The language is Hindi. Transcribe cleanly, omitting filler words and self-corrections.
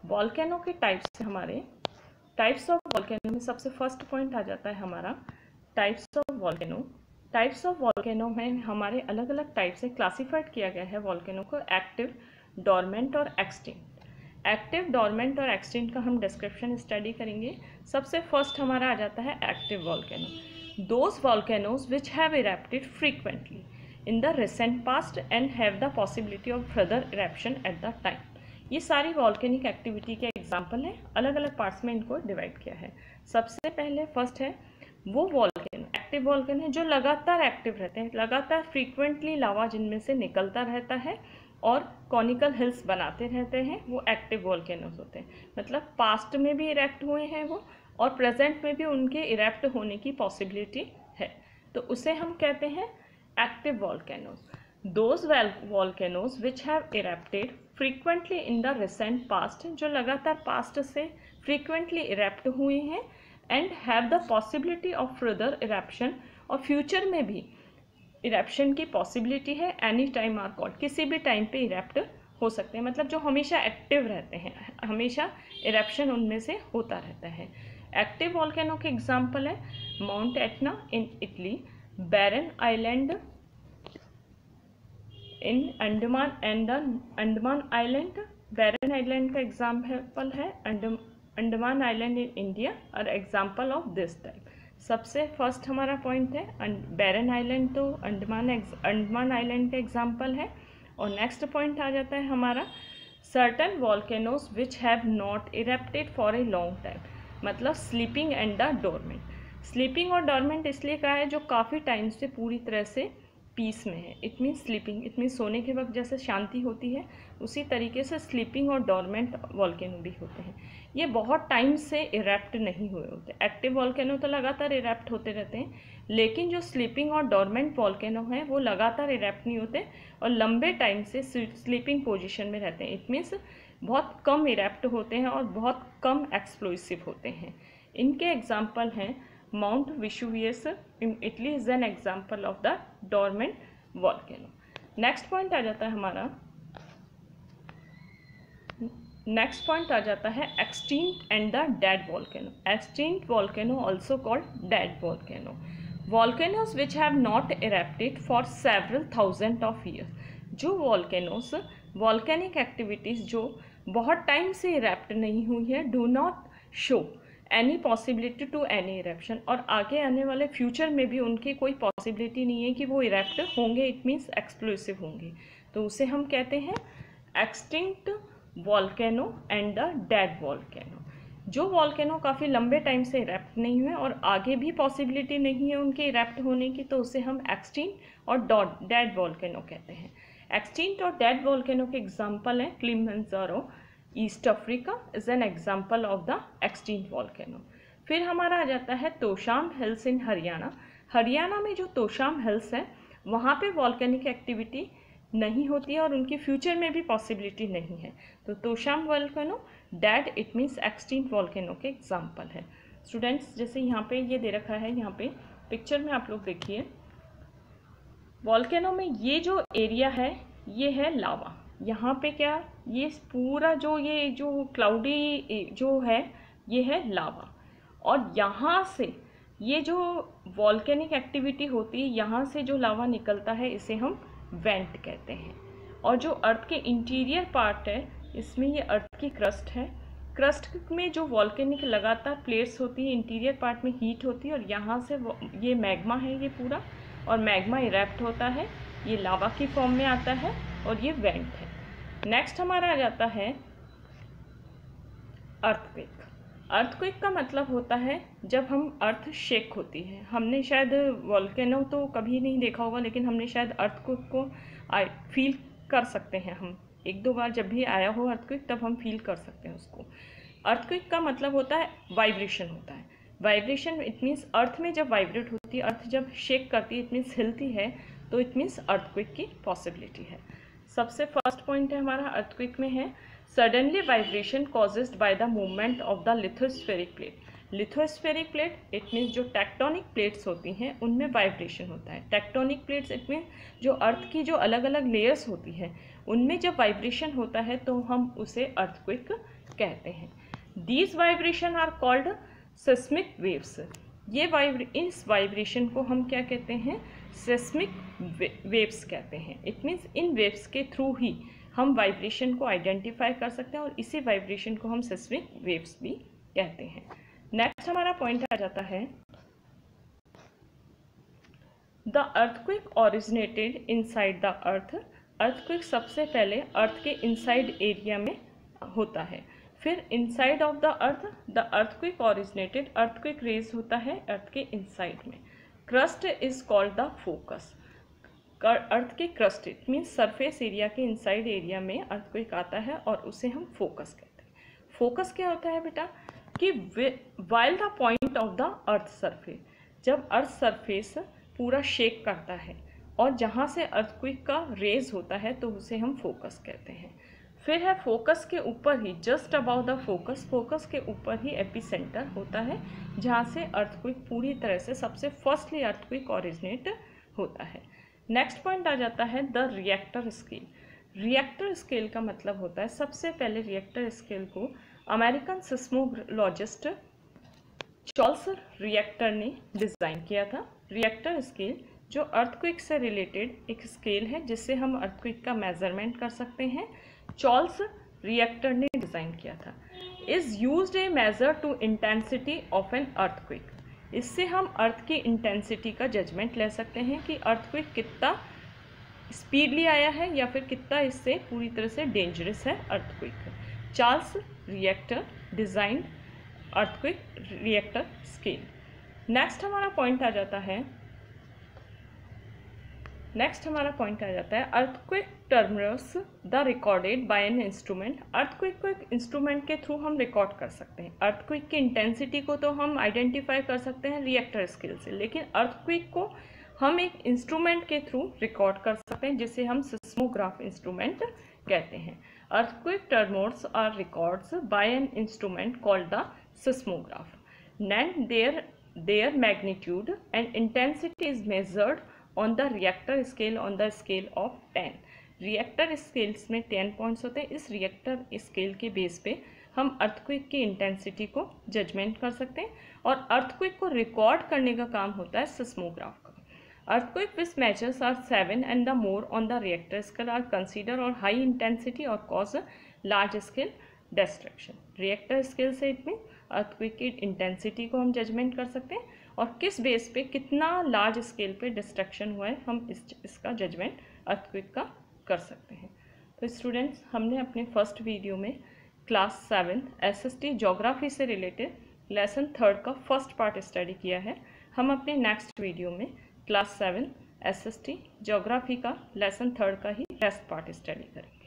वॉल्केनो के टाइप्स हमारे टाइप्स ऑफ वॉल्केनो में सबसे फर्स्ट पॉइंट आ जाता है हमारा types of volcano. Types of volcano में हमारे अलग अलग टाइप से क्लासिफाइड किया गया है वॉल्केनो को, एक्टिव, डोरमेंट और एक्सटिंक्ट। एक्टिव, डोरमेंट और एक्सटिंक्ट का हम डिस्क्रिप्शन स्टडी करेंगे। सबसे फर्स्ट हमारा आ जाता है active volcano. Those volcanoes which have erupted frequently in the recent past and have the possibility of further eruption at the time. ये सारी वॉल्केनिक एक्टिविटी के एग्जाम्पल हैं, अलग अलग पार्ट्स में इनको डिवाइड किया है। सबसे पहले फर्स्ट है वो वॉल्केनो, एक्टिव वॉल्केनो है जो लगातार एक्टिव रहते हैं, लगातार फ्रीक्वेंटली लावा जिनमें से निकलता रहता है और कॉनिकल हिल्स बनाते रहते हैं, वो एक्टिव वॉल्केनोज होते हैं। मतलब पास्ट में भी इरेप्ट हुए हैं वो और प्रेजेंट में भी उनके इरेप्ट होने की पॉसिबिलिटी है, तो उसे हम कहते हैं active volcanoes. Those volcanoes which have erupted frequently in the recent past, जो लगातार पास्ट से frequently erupt हुए हैं and have the possibility of further eruption, और फ्यूचर में भी eruption की possibility है, any time are called, किसी भी टाइम पे erupt हो सकते हैं, मतलब जो हमेशा एक्टिव रहते हैं, हमेशा eruption उनमें से होता रहता है। एक्टिव वॉल्केनो के एग्जाम्पल है Mount Etna in Italy, Barren Island in Andaman and Andaman Island. Barren Island का एग्जाम्पल है अंडमान आइलैंड इन इंडिया और एग्जाम्पल ऑफ दिस टाइप। सबसे फर्स्ट हमारा पॉइंट है बैरन आइलैंड, तो अंडमान आइलैंड का एग्जाम्पल है। और नेक्स्ट पॉइंट आ जाता है हमारा certain volcanoes which have not erupted for a long time, मतलब sleeping and the dormant. Sleeping और डोरमेंट इसलिए कहा है जो काफ़ी टाइम से पूरी तरह से पीस में है, it mean sleeping, it mean सोने के वक्त जैसे शांति होती है उसी तरीके से स्लीपिंग और डोरमेंट वॉल्केनो भी होते हैं। ये बहुत टाइम से इरेप्ट नहीं हुए होते। एक्टिव वॉल्केनो तो लगातार इरेप्ट होते रहते हैं, लेकिन जो स्लीपिंग और डोरमेंट वॉल्केनो हैं वो लगातार इरेप्ट नहीं होते और लंबे टाइम से स्लीपिंग पोजिशन में रहते हैं। इट मीन्स बहुत कम इरेप्ट होते हैं और बहुत कम एक्सप्लोसिव होते हैं। इनके एग्जाम्पल हैं Mount Vesuvius in Italy is an example of the dormant volcano. Next point आ जाता है हमारा extinct and the dead volcano. Extinct volcano also called dead volcano. Volcanoes which have not erupted for several thousand of years. जो वॉल्केनोज वॉल्केनिक एक्टिविटीज़ जो बहुत टाइम से इरेप्ट नहीं हुई है, do not show any possibility to any eruption, और आगे आने वाले फ्यूचर में भी उनकी कोई पॉसिबिलिटी नहीं है कि वो इरेप्ट होंगे, इट मीन्स एक्सप्लोसिव होंगे, तो उसे हम कहते हैं extinct volcano and the dead volcano. जो वॉल्केनो काफ़ी लंबे टाइम से इरेप्ट नहीं हुए और आगे भी पॉसिबिलिटी नहीं है उनके इरेप्ट होने की, तो उसे हम एक्सटिंक्ट और डेड वॉल्केनो कहते हैं। एक्सटिंक्ट और डेड वॉल्केनो के एग्जाम्पल हैं Kilimanjaro, east Africa is an example of the extinct volcano. फिर हमारा आ जाता है तोशाम हिल्स इन हरियाणा। हरियाणा में जो तोशाम हिल्स है वहाँ पे वॉल्केनिक एक्टिविटी नहीं होती है और उनकी फ्यूचर में भी पॉसिबिलिटी नहीं है, तो Tosham volcano dead, it means extinct volcano के एग्जाम्पल है। स्टूडेंट्स जैसे यहाँ पे ये दे रखा है, यहाँ पे पिक्चर में आप लोग देखिए, वॉल्केनो में ये जो एरिया है ये है लावा। यहाँ पे क्या, ये पूरा ये जो क्लाउडी जो है ये है लावा, और यहाँ से ये जो वॉल्केनिक एक्टिविटी होती है यहाँ से जो लावा निकलता है इसे हम वेंट कहते हैं। और जो अर्थ के इंटीरियर पार्ट है इसमें ये अर्थ की क्रस्ट है, क्रस्ट में जो वॉल्केनिक लगातार प्लेट्स होती है, इंटीरियर पार्ट में हीट होती है और यहाँ से ये मैग्मा है ये पूरा, और मैग्मा इरेप्ट होता है, ये लावा की फॉर्म में आता है और ये वेंट है। नेक्स्ट हमारा आ जाता है अर्थक्वेक। अर्थक्वेक का मतलब होता है जब हम अर्थ शेक होती है। हमने शायद वॉल्केनो तो कभी नहीं देखा होगा, लेकिन हमने शायद अर्थक्वेक को फील कर सकते हैं। हम एक दो बार जब भी आया हो अर्थक्वेक तब हम फील कर सकते हैं उसको। अर्थक्वेक का मतलब होता है वाइब्रेशन होता है। वाइब्रेशन इट मीन्स अर्थ में जब वाइब्रेट होती है, अर्थ जब शेक करती है, इट मीन्स हिलती है, तो इट मीन्स अर्थक्वेक की पॉसिबिलिटी है। सबसे फर्स्ट पॉइंट है हमारा अर्थक्वेक में है suddenly vibration caused by the movement of the lithospheric plate. Lithospheric plate it means जो टेक्टोनिक प्लेट्स होती हैं उनमें वाइब्रेशन होता है। टेक्टोनिक प्लेट्स इट मीन्स जो अर्थ की जो अलग अलग लेयर्स होती हैं उनमें जब वाइब्रेशन होता है तो हम उसे अर्थक्वेक कहते हैं। These vibration are called seismic waves. ये इस वाइब्रेशन को हम क्या कहते हैं, सेस्मिक वेव्स कहते हैं। इट मीन्स इन वेव्स के थ्रू ही हम वाइब्रेशन को आइडेंटिफाई कर सकते हैं और इसी वाइब्रेशन को हम सेस्मिक वेव्स भी कहते हैं। नेक्स्ट हमारा पॉइंट आ जाता है, the earthquake originated inside the earth. Earthquake सबसे पहले अर्थ के इनसाइड एरिया में होता है। फिर inside of the earth the earthquake originated, earthquake रेज होता है अर्थ के इनसाइड में। Crust is called the focus. Earth के crust, it means surface area के इनसाइड एरिया में अर्थक्वेक आता है और उसे हम फोकस कहते हैं। फोकस क्या होता है बेटा, कि while the point of the earth surface, जब अर्थ सरफेस पूरा शेक करता है और जहाँ से अर्थक्वेक का रेज होता है तो उसे हम फोकस कहते हैं। फिर है फोकस के ऊपर ही, just about the focus, focus के ऊपर ही एपिसेंटर होता है जहाँ से अर्थक्वेक पूरी तरह से सबसे फर्स्टली अर्थक्वेक ओरिजिनेट होता है। नेक्स्ट पॉइंट आ जाता है the Richter scale. Richter scale का मतलब होता है, सबसे पहले रिएक्टर स्केल को अमेरिकन सिस्मोलॉजिस्ट चार्ल्स रिएक्टर ने डिज़ाइन किया था। रिएक्टर स्केल जो अर्थक्वेक से रिलेटेड एक स्केल है जिससे हम अर्थक्वेक का मेजरमेंट कर सकते हैं, चार्ल्स रिएक्टर ने डिज़ाइन किया था। Is used a measure to intensity of an earthquake. इससे हम अर्थ की इंटेंसिटी का जजमेंट ले सकते हैं कि अर्थक्वेक कितना स्पीडली आया है या फिर कितना इससे पूरी तरह से डेंजरस है earthquake. Charles reactor design earthquake Richter scale. Next हमारा पॉइंट आ जाता है earthquake टर्मर्स the recorded by an instrument. Earthquake को एक इंस्ट्रूमेंट के थ्रू हम रिकॉर्ड कर सकते हैं। अर्थक्वेक की इंटेंसिटी को तो हम आइडेंटिफाई कर सकते हैं रिएक्टर स्केल से, लेकिन अर्थक्वेक को हम एक इंस्ट्रूमेंट के थ्रू रिकॉर्ड कर सकते हैं जिसे हम सिस्मोग्राफ इंस्ट्रूमेंट कहते हैं। Earthquake tremors are records by an instrument called the seismograph. Then their magnitude and intensity is measured on the reactor scale on the scale of 10। Reactor scales में 10 पॉइंट्स होते हैं। इस रिएक्टर स्केल के बेस पे हम अर्थक्वेक की इंटेंसिटी को जजमेंट कर सकते हैं और अर्थक्वेक को रिकॉर्ड करने का काम होता है सिस्मोग्राफ का। Earthquake which measures are 7 and the more on the reactor scale are considered और हाई इंटेंसिटी और cause large scale destruction. Richter scale से इट मीन अर्थक्वेक की इंटेंसिटी को हम जजमेंट कर सकते हैं और किस बेस पे कितना लार्ज स्केल पे डिस्ट्रक्शन हुआ है हम इसका जजमेंट अर्थक्वेक का कर सकते हैं। तो स्टूडेंट्स, हमने अपने फर्स्ट वीडियो में क्लास 7 SST ज्योग्राफी से रिलेटेड लेसन 3 का फर्स्ट पार्ट स्टडी किया है। हम अपने नेक्स्ट वीडियो में क्लास 7 SST ज्योग्राफी का लेसन 3 का ही रेस्ट पार्ट स्टडी करेंगे।